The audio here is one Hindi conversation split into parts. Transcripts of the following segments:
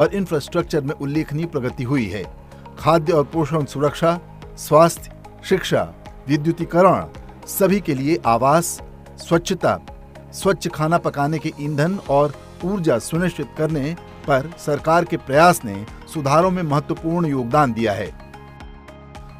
और इंफ्रास्ट्रक्चर में उल्लेखनीय प्रगति हुई है। खाद्य और पोषण सुरक्षा, स्वास्थ्य, शिक्षा, विद्युतीकरण, सभी के लिए आवास, स्वच्छता, स्वच्छ खाना पकाने के ईंधन और ऊर्जा सुनिश्चित करने पर सरकार के प्रयास ने सुधारों में महत्वपूर्ण योगदान दिया है।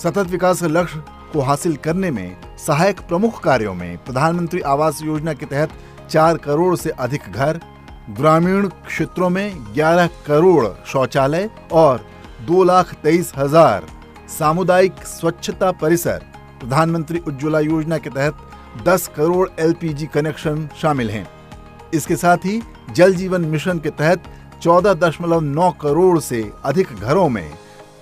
सतत विकास लक्ष्य को हासिल करने में सहायक प्रमुख कार्यों में प्रधानमंत्री आवास योजना के तहत 4 करोड़ से अधिक घर, ग्रामीण क्षेत्रों में 11 करोड़ शौचालय और 2,23,000 सामुदायिक स्वच्छता परिसर, प्रधानमंत्री उज्ज्वला योजना के तहत 10 करोड़ LPG कनेक्शन शामिल हैं। इसके साथ ही जल जीवन मिशन के तहत 14.9 करोड़ से अधिक घरों में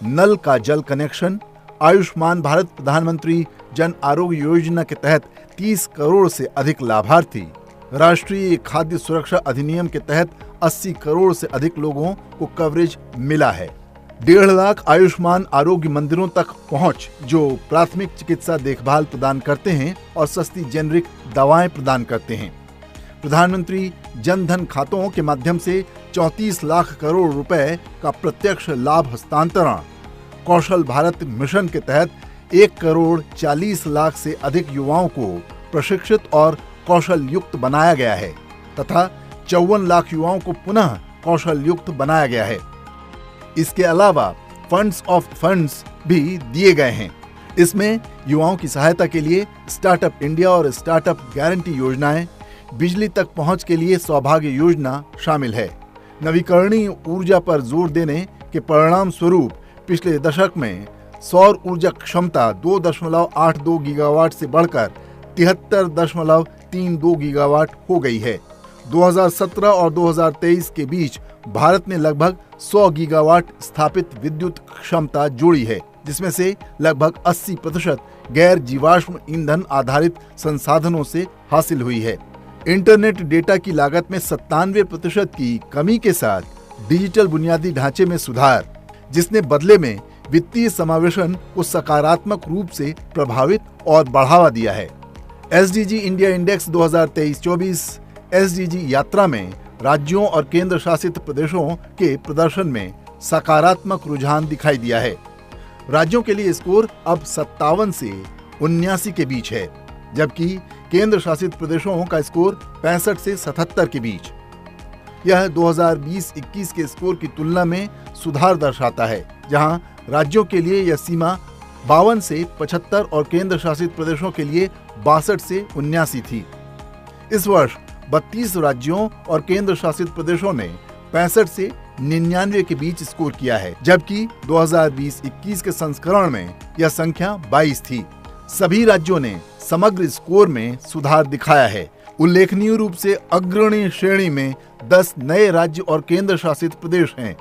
नल का जल कनेक्शन, आयुष्मान भारत प्रधानमंत्री जन आरोग्य योजना के तहत 30 करोड़ से अधिक लाभार्थी, राष्ट्रीय खाद्य सुरक्षा अधिनियम के तहत 80 करोड़ से अधिक लोगों को कवरेज मिला है। 1.5 लाख आयुष्मान आरोग्य मंदिरों तक पहुंच, जो प्राथमिक चिकित्सा देखभाल प्रदान करते हैं और सस्ती जेनरिक दवाएं प्रदान करते हैं। प्रधानमंत्री जन धन खातों के माध्यम से 34 लाख करोड़ रुपए का प्रत्यक्ष लाभ हस्तांतरण, कौशल भारत मिशन के तहत 1 करोड़ 40 लाख से अधिक युवाओं को प्रशिक्षित और कौशल युक्त बनाया गया है तथा 54 लाख युवाओं को पुनः कौशल युक्त बनाया गया है। इसके अलावा फंड्स ऑफ फंड्स भी दिए गए हैं। इसमें युवाओं की सहायता के लिए स्टार्टअप इंडिया और स्टार्टअप गारंटी योजनाएं, बिजली तक पहुंच के लिए सौभाग्य योजना शामिल है। नवीकरणीय ऊर्जा पर जोर देने के परिणाम स्वरूप पिछले दशक में सौर ऊर्जा क्षमता 2.82 गीगावाट से बढ़कर 73.32 गीगावाट हो गई है। 2017 और 2023 के बीच भारत ने लगभग 100 गीगावाट स्थापित विद्युत क्षमता जोड़ी है, जिसमें से लगभग 80% गैर जीवाश्म ईंधन आधारित संसाधनों से हासिल हुई है। इंटरनेट डेटा की लागत में 97% की कमी के साथ डिजिटल बुनियादी ढांचे में सुधार, जिसने बदले में वित्तीय समावेशन को सकारात्मक रूप से प्रभावित और बढ़ावा दिया है। SDG इंडिया इंडेक्स 2023-24 SDG यात्रा में राज्यों और केंद्र शासित प्रदेशों के प्रदर्शन में सकारात्मक रुझान दिखाई दिया है। राज्यों के लिए स्कोर अब 57 से 79 के बीच है, जबकि केंद्र शासित प्रदेशों का स्कोर 65 से 77 के बीच। यह 2020-21 के स्कोर की तुलना में सुधार दर्शाता है, जहां राज्यों के लिए यह सीमा 52 से 75 और केंद्र शासित प्रदेशों के लिए 62 से 79 थी। इस वर्ष 32 राज्यों और केंद्र शासित प्रदेशों ने 65 से 99 के बीच स्कोर किया है, जबकि 2020-21 के संस्करण में यह संख्या 22 थी। सभी राज्यों ने समग्र स्कोर में सुधार दिखाया है। उल्लेखनीय रूप से अग्रणी श्रेणी में 10 नए राज्य और केंद्र शासित प्रदेश हैं।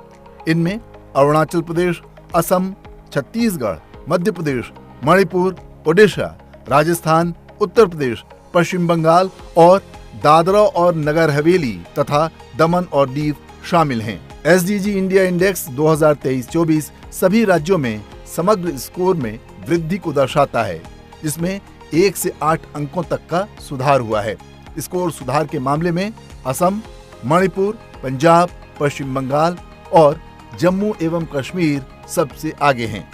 इनमें अरुणाचल प्रदेश, असम, छत्तीसगढ़, मध्य प्रदेश, मणिपुर, ओडिशा, राजस्थान, उत्तर प्रदेश, पश्चिम बंगाल और दादरा और नगर हवेली तथा दमन और दीव शामिल हैं। SDG इंडिया इंडेक्स 2023-24 सभी राज्यों में समग्र स्कोर में वृद्धि को दर्शाता है, जिसमें 1 से 8 अंकों तक का सुधार हुआ है। स्कोर सुधार के मामले में असम, मणिपुर, पंजाब, पश्चिम बंगाल और जम्मू एवं कश्मीर सबसे आगे हैं।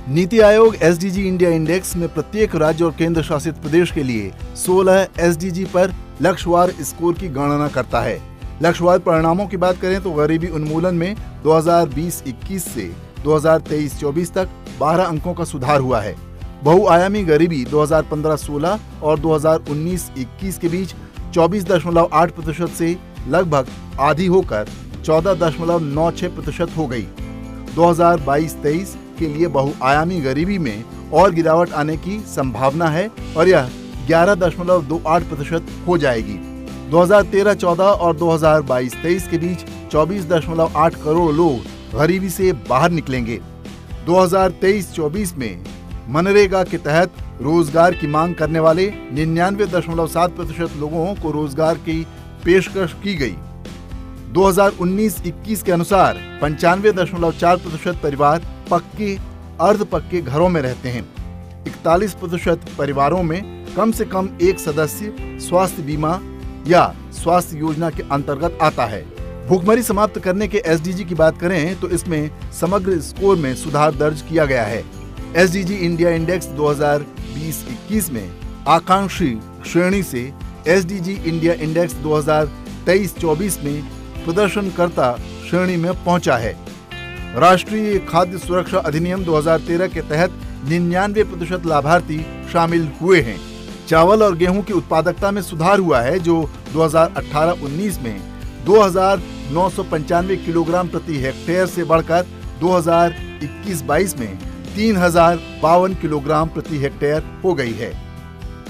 NITI Aayog SDG India index में प्रत्येक राज्य और केंद्र शासित प्रदेश के लिए 16 SDG पर लक्ष्यवार स्कोर की गणना करता है। लक्ष्यवार परिणामों की बात करें तो गरीबी उन्मूलन में 2020-21 से 2023-24 तक 12 अंकों का सुधार हुआ है। बहुआयामी गरीबी 2015-16 और 2019-21 के बीच 24.8% से लगभग आधी होकर 14.96% हो गई। 2022-23 के लिए बहुआयामी गरीबी में और गिरावट आने की संभावना है और यह 11.28% हो जाएगी। 2013-14 और 2022-23 के बीच 24.8 करोड़ लोग गरीबी से बाहर निकलेंगे। 2023-24 में मनरेगा के तहत रोजगार की मांग करने वाले 99.7% लोगों को रोजगार की पेशकश की गई। 2019-21 के अनुसार 95.4% परिवार पक्के अर्ध पक्के घरों में रहते हैं। 41% परिवारों में कम से कम एक सदस्य स्वास्थ्य बीमा या स्वास्थ्य योजना के अंतर्गत आता है। भूखमरी समाप्त करने के एसडीजी की बात करें तो इसमें समग्र स्कोर में सुधार दर्ज किया गया है। एसडीजी इंडिया इंडेक्स 2020-21 में आकांक्षी श्रेणी से एसडीजी इंडिया इंडेक्स 2023-24 में प्रदर्शनकर्ता श्रेणी में पहुंचा है। राष्ट्रीय खाद्य सुरक्षा अधिनियम 2013 के तहत 99% लाभार्थी शामिल हुए हैं। चावल और गेहूं की उत्पादकता में सुधार हुआ है, जो 2018-19 में 2,995 किलोग्राम प्रति हेक्टेयर से बढ़कर 2021-22 में 3,052 किलोग्राम प्रति हेक्टेयर हो गई है।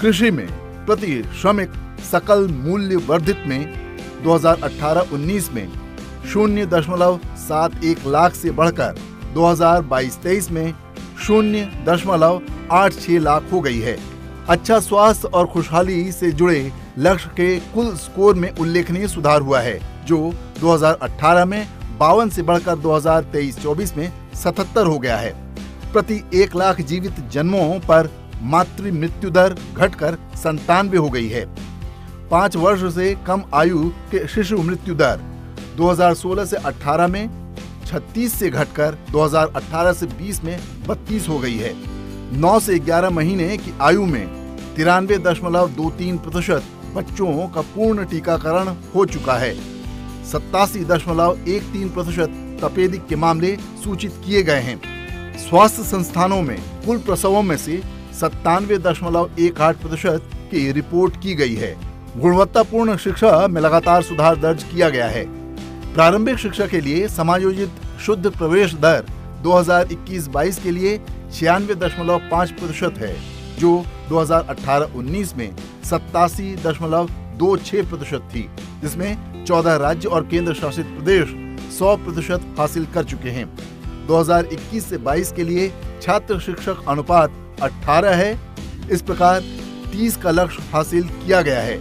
कृषि में प्रति श्रमिक सकल मूल्य वर्धित में 2018-19 में 0.71 लाख से बढ़कर 2022-23 में 0.86 लाख हो गई है। अच्छा स्वास्थ्य और खुशहाली से जुड़े लक्ष्य के कुल स्कोर में उल्लेखनीय सुधार हुआ है, जो 2018 में 52 से बढ़कर 2023-24 में 77 हो गया है। प्रति 1 लाख जीवित जन्मों पर मातृ मृत्यु दर घटकर 97 हो गई है। 5 वर्ष से कम आयु के शिशु मृत्यु दर 2016 से 18 में 36 से घटकर 2018 से 20 में 32 हो गई है। 9 से 11 महीने की आयु में 93.23% बच्चों का पूर्ण टीकाकरण हो चुका है। 87.13% तपेदिक के मामले सूचित किए गए हैं। स्वास्थ्य संस्थानों में कुल प्रसवों में से 97.18% की रिपोर्ट की गई है। गुणवत्तापूर्ण शिक्षा में लगातार सुधार दर्ज किया गया है। प्रारंभिक शिक्षा के लिए समायोजित शुद्ध प्रवेश दर 2021-22 के लिए 96.5% है, जो 2018-19 में 87.26% थी, जिसमें 14 राज्य और केंद्र शासित प्रदेश 100% हासिल कर चुके हैं। 2021 से 22 के लिए छात्र शिक्षक अनुपात 18 है। इस प्रकार 30 का लक्ष्य हासिल किया गया है।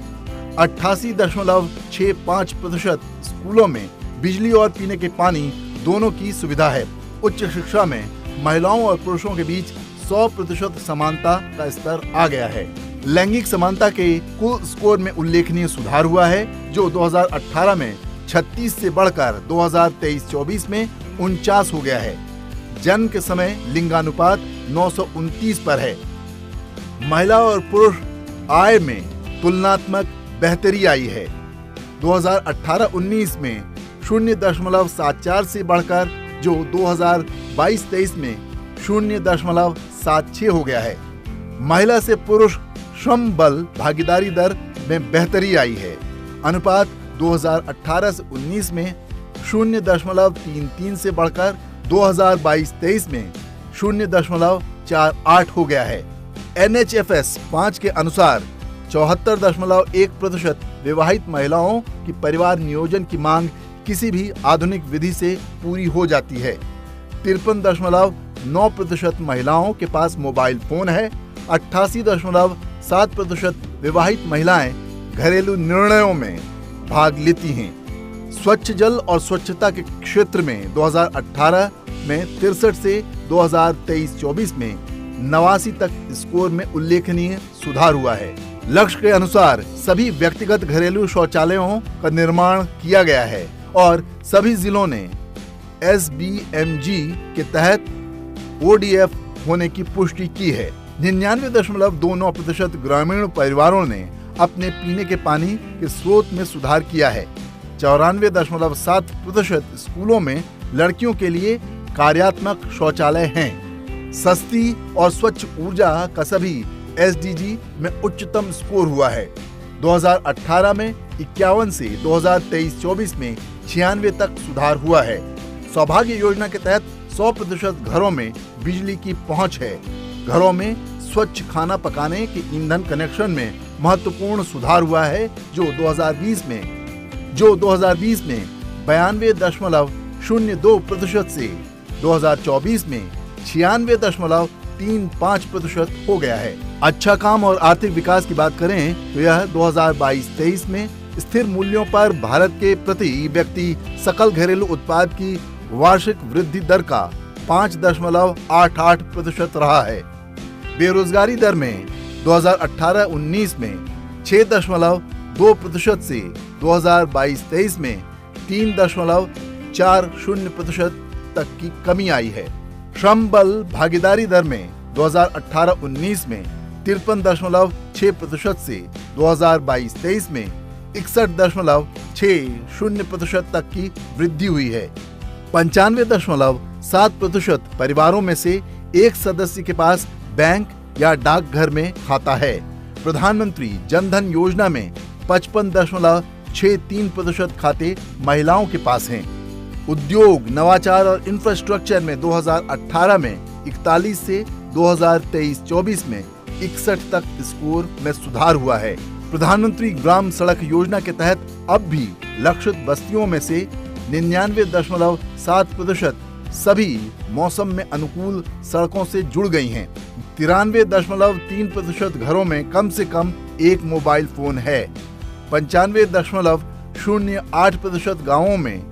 88.65% स्कूलों में बिजली और पीने के पानी दोनों की सुविधा है। उच्च शिक्षा में महिलाओं और पुरुषों के बीच 100% समानता का स्तर आ गया है। लैंगिक समानता के कुल स्कोर में उल्लेखनीय सुधार हुआ है, जो 2018 में 36 से बढ़कर 2023-24 में 49 हो गया है। जन्म के समय लिंगानुपात 929 पर है। महिला और पुरुष आय में तुलनात्मक बेहतरी आई है। 2018-19 में 0.74 से बढ़कर जो 2022-23 में 0.76 हो गया है। महिला से पुरुष श्रम बल भागीदारी दर में बेहतरी आई है। अनुपात 2018 से 19 में 0.33 से बढ़कर 2022-23 में 0.48 हो गया है। NHFS 5 के अनुसार 74.1% विवाहित महिलाओं की परिवार नियोजन की मांग किसी भी आधुनिक विधि से पूरी हो जाती है। 53.9% महिलाओं के पास मोबाइल फोन है। 88.7% विवाहित महिलाएं घरेलू निर्णयों में भाग लेती हैं। स्वच्छ जल और स्वच्छता के क्षेत्र में 2018 में 63 से 2023-24 में 89 तक स्कोर में उल्लेखनीय सुधार हुआ है। लक्ष्य के अनुसार सभी व्यक्तिगत घरेलू शौचालयों का निर्माण किया गया है और सभी जिलों ने SBMG के तहत ODF होने की पुष्टि की है। 99.29% ग्रामीण परिवारों ने अपने पीने के पानी के स्रोत में सुधार किया है। 94.7% स्कूलों में लड़कियों के लिए कार्यात्मक शौचालय हैं। सस्ती और स्वच्छ ऊर्जा का सभी SDG में उच्चतम स्कोर हुआ है। 2018 में 51 से 2023-24 में 96 तक सुधार हुआ है। सौभाग्य योजना के तहत 100% घरों में बिजली की पहुंच है। घरों में स्वच्छ खाना पकाने के ईंधन कनेक्शन में महत्वपूर्ण सुधार हुआ है, जो 2020 में 92.02% से 2024 में 96.35% हो गया है। अच्छा काम और आर्थिक विकास की बात करें तो यह 2022-23 में स्थिर मूल्यों पर भारत के प्रति व्यक्ति सकल घरेलू उत्पाद की वार्षिक वृद्धि दर का 5.88% रहा है। बेरोजगारी दर में 2018-19 में 6.2% से 2022-23 में 3.40% तक की कमी आई है। श्रम बल भागीदारी दर में 2018-19 में 53.6% से 2022-23 में 61.60% तक की वृद्धि हुई है। 95.7% परिवारों में से एक सदस्य के पास बैंक या डाकघर में खाता है। प्रधानमंत्री जन धन योजना में 55.63% खाते महिलाओं के पास हैं। उद्योग, नवाचार और इंफ्रास्ट्रक्चर में 2018 में 41 से 2023-24 में 61 तक स्कोर में सुधार हुआ है। प्रधानमंत्री ग्राम सड़क योजना के तहत अब भी लक्षित बस्तियों में से 99.7% सभी मौसम में अनुकूल सड़कों से जुड़ गई हैं। 93.3% घरों में कम से कम एक मोबाइल फोन है। 95.08% गांवों में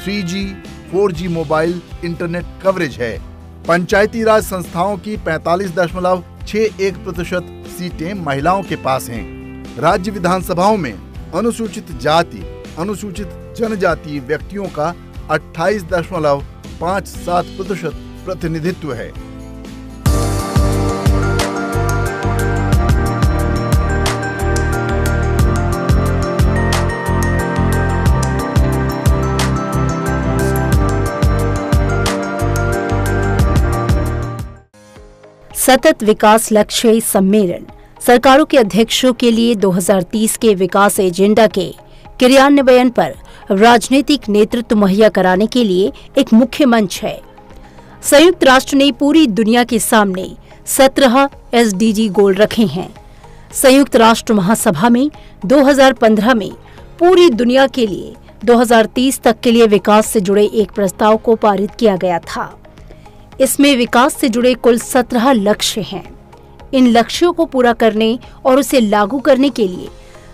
3G, 4G mobile internet coverage है। पंचायती राज संस्थाओं की 45.61% सीटें महिलाओं के पास हैं। राज्य विधानसभाओं में अनुसूचित जाति, अनुसूचित जनजाति व्यक्तियों का 28.57% प्रतिनिधित्व है। सतत विकास लक्ष्य सम्मेलन सरकारों के अध्यक्षों के लिए 2030 के विकास एजेंडा के क्रियान्वयन पर राजनीतिक नेतृत्व मुहैया कराने के लिए एक मुख्य मंच है। संयुक्त राष्ट्र ने पूरी दुनिया के सामने 17 SDG गोल रखे हैं। संयुक्त राष्ट्र महासभा में 2015 में पूरी दुनिया के लिए 2030 तक के लिए विकास से जुड़े एक प्रस्ताव को पारित किया गया था। इसमें विकास से जुड़े कुल 17 लक्ष्य हैं। इन लक्ष्यों को पूरा करने और उसे लागू करने के लिए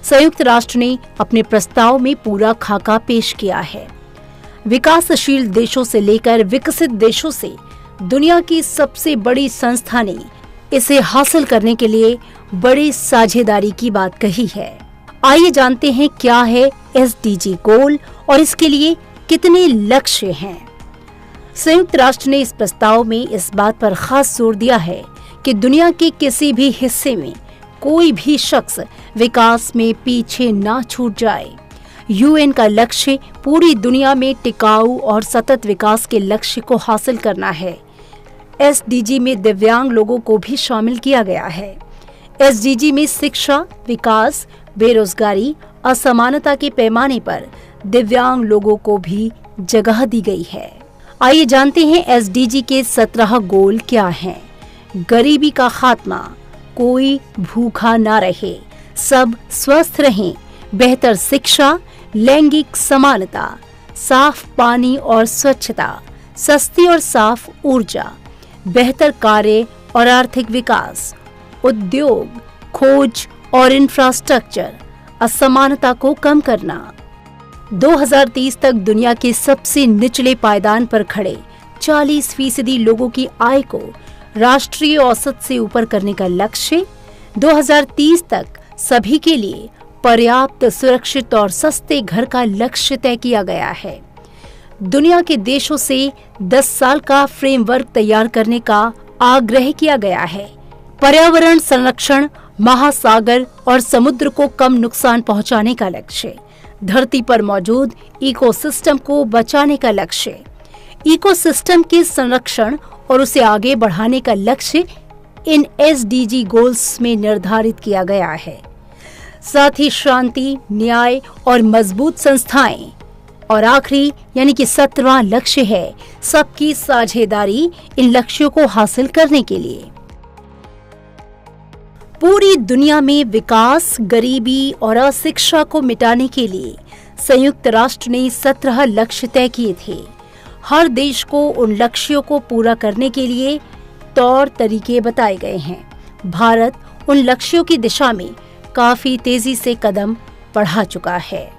संयुक्त राष्ट्र ने अपने प्रस्ताव में पूरा खाका पेश किया है। विकासशील देशों से लेकर विकसित देशों से दुनिया की सबसे बड़ी संस्था ने इसे हासिल करने के लिए बड़ी साझेदारी की बात कही है। आइए जानते हैं क्या है SDG गोल और इसके लिए कितने लक्ष्य हैं। संयुक्त राष्ट्र ने इस प्रस्ताव में इस बात पर खास जोर दिया है कि दुनिया के किसी भी हिस्से में कोई भी शख्स विकास में पीछे ना छूट जाए। UN का लक्ष्य पूरी दुनिया में टिकाऊ और सतत विकास के लक्ष्य को हासिल करना है। SDG में दिव्यांग लोगों को भी शामिल किया गया है। SDG में शिक्षा, विकास, बेरोजगारी, असमानता के पैमाने पर दिव्यांग लोगों को भी जगह दी गई है। आइए जानते हैं SDG के 17 गोल क्या हैं। गरीबी का खात्मा, कोई भूखा ना रहे, सब स्वस्थ रहें, बेहतर शिक्षा, लैंगिक समानता, साफ पानी और स्वच्छता, सस्ती और साफ ऊर्जा, बेहतर कार्य और आर्थिक विकास, उद्योग, खोज और इंफ्रास्ट्रक्चर, असमानता को कम करना। 2030 तक दुनिया के सबसे निचले पायदान पर खड़े 40% लोगों की आय को राष्ट्रीय औसत से ऊपर करने का लक्ष्य। 2030 तक सभी के लिए पर्याप्त, सुरक्षित और सस्ते घर का लक्ष्य तय किया गया है। दुनिया के देशों से 10 साल का फ्रेमवर्क तैयार करने का आग्रह किया गया है। पर्यावरण संरक्षण, महासागर और समुद्र को कम नुकसान पहुंचाने का लक्ष्य, धरती पर मौजूद इकोसिस्टम को बचाने का लक्ष्य, इकोसिस्टम के संरक्षण और उसे आगे बढ़ाने का लक्ष्य इन SDG गोल्स में निर्धारित किया गया है। साथ ही शांति, न्याय और मजबूत संस्थाएं। और आखिरी यानी कि 17वां लक्ष्य है सबकी साझेदारी इन लक्ष्यों को हासिल करने के लिए। पूरी दुनिया में विकास, गरीबी और अशिक्षा को मिटाने के लिए संयुक्त राष्ट्र ने 17 लक्ष्य तय किए थे। हर देश को उन लक्ष्यों को पूरा करने के लिए तौर तरीके बताए गए हैं। भारत उन लक्ष्यों की दिशा में काफी तेजी से कदम बढ़ा चुका है।